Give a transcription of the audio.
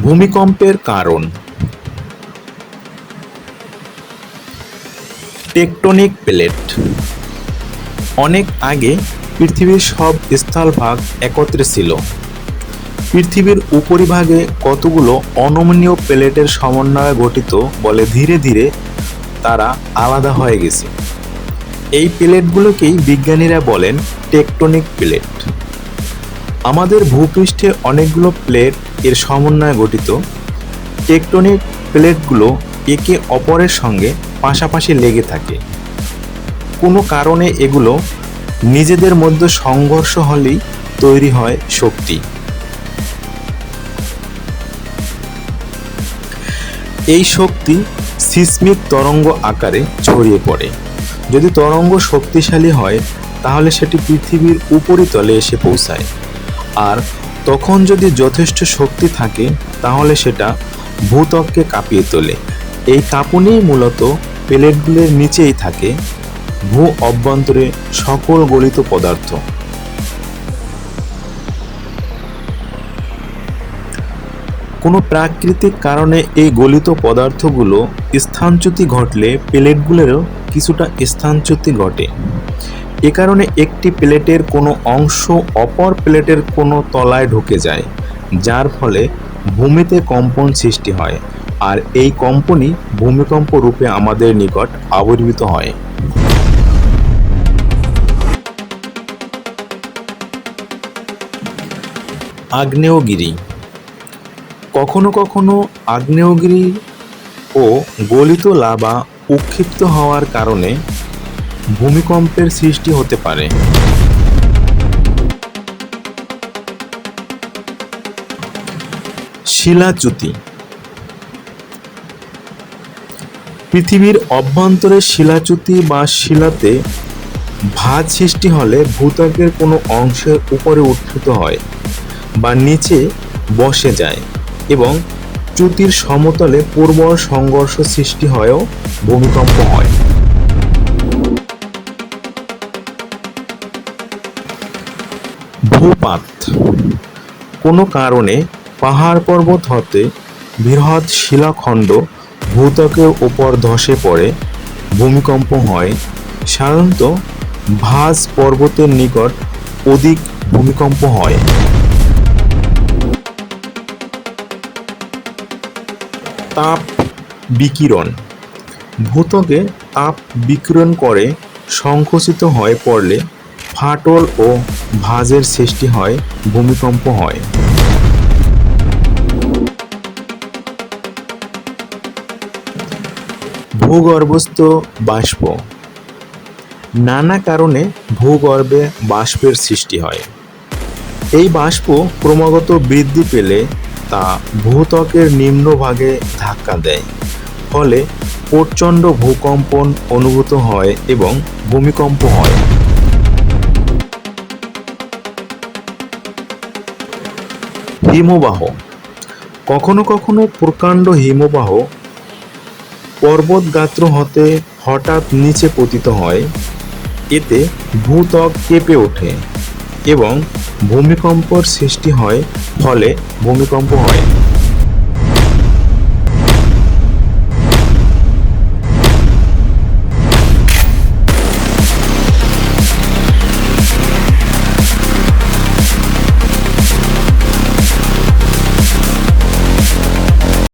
ভূমিকম্পের কারণ। Tectonic plate. অনেক আগে পৃথিবীর সব স্থলভাগ একত্রে ছিল। পৃথিবীর উপরিভাগে কতগুলো অনমনীয় প্লেটের সমন্বয়ে গঠিত বলে ধীরে ধীরে তারা আলাদা হয়ে গেছে। এই প্লেটগুলোকেই বিজ্ঞানীরা বলেন টেকটনিক প্লেট। আমাদের ভূপৃষ্ঠে অনেকগুলো প্লেট এর সমন্বয়ে গঠিত। টেকটনিক প্লেটগুলো একে অপরের সঙ্গে পাশাপাশি লেগে থাকে। কোনো কারণে এগুলো নিজেদের মধ্যে সংঘর্ষ হলেই তৈরি হয় শক্তি। এই শক্তি সিসমিক তরঙ্গ আকারে ছড়িয়ে পড়ে। যদি তরঙ্গ শক্তিশালী হয় তাহলে সেটি পৃথিবীর উপরিতলে এসে পৌঁছায়, আর তখন যদি যথেষ্ট শক্তি থাকে তাহলে সেটা ভূত্বককে কাঁপিয়ে তোলে। এই কাঁপুনিই মূলত প্লেটগুলোর নিচেই থাকে ভূ অভ্যন্তরে সকল গলিত পদার্থ। কোনো প্রাকৃতিক কারণে এই গলিত পদার্থগুলো স্থানচ্যুতি ঘটলে প্লেটগুলোরও কিছুটা স্থানচ্যুতি ঘটে। এ কারণে একটি প্লেটের কোনো অংশ অপর প্লেটের কোনো তলায় ঢুকে যায়, যার ফলে ভূমিতে কম্পন সৃষ্টি হয়, আর এই কম্পনই ভূমিকম্প রূপে আমাদের নিকট আবির্ভূত হয়। আগ্নেয়গিরি। কখনো কখনো আগ্নেয়গিরি ও গলিত লাভা উৎক্ষিপ্ত হওয়ার কারণে ভূমিকম্পের সৃষ্টি হতে পারে। শিলাচ্যুতি। পৃথিবীর অভ্যন্তরে শিলাচ্যুতি বা শিলাতে ভাঁজ সৃষ্টি হলে ভূত্বকের কোনো অংশের উপরে উত্থিত হয় বা নিচে বসে যায় এবং চ্যুতির সমতলে প্রবল সংঘর্ষ সৃষ্টি হয়েও ভূমিকম্প হয়। ভূপাত। কোনো কারণে পাহাড় পর্বত হতে বৃহৎ শিলাখণ্ড ভূত্বকের উপর ধসে পড়ে ভূমিকম্প হয়। সাধারণত ভাঁজ পর্বতের নিকট অধিক ভূমিকম্প হয়। তাপ বিকিরণ। ভূত্বকে তাপ বিকিরণ করে সংকুচিত হয়ে পড়লে ফাটল ও ভাঁজের সৃষ্টি হয়, ভূমিকম্প হয়। ভূগর্ভস্থ বাষ্প। নানা কারণে ভূগর্ভে বাষ্পের সৃষ্টি হয়। এই বাষ্প ক্রমাগত বৃদ্ধি পেলে তা ভূত্বকের নিম্নভাগে ধাক্কা দেয়, ফলে প্রচণ্ড ভূকম্পন অনুভূত হয় এবং ভূমিকম্প হয়। হিমবাহ। কখনো কখনো প্রকাণ্ড হিমবাহ পর্বতগাত্র হতে হঠাৎ নিচে পতিত হয়। এতে ভূত্বক কেঁপে ওঠে এবং ভূমিকম্পর সৃষ্টি হয়, ফলে ভূমিকম্প হয়।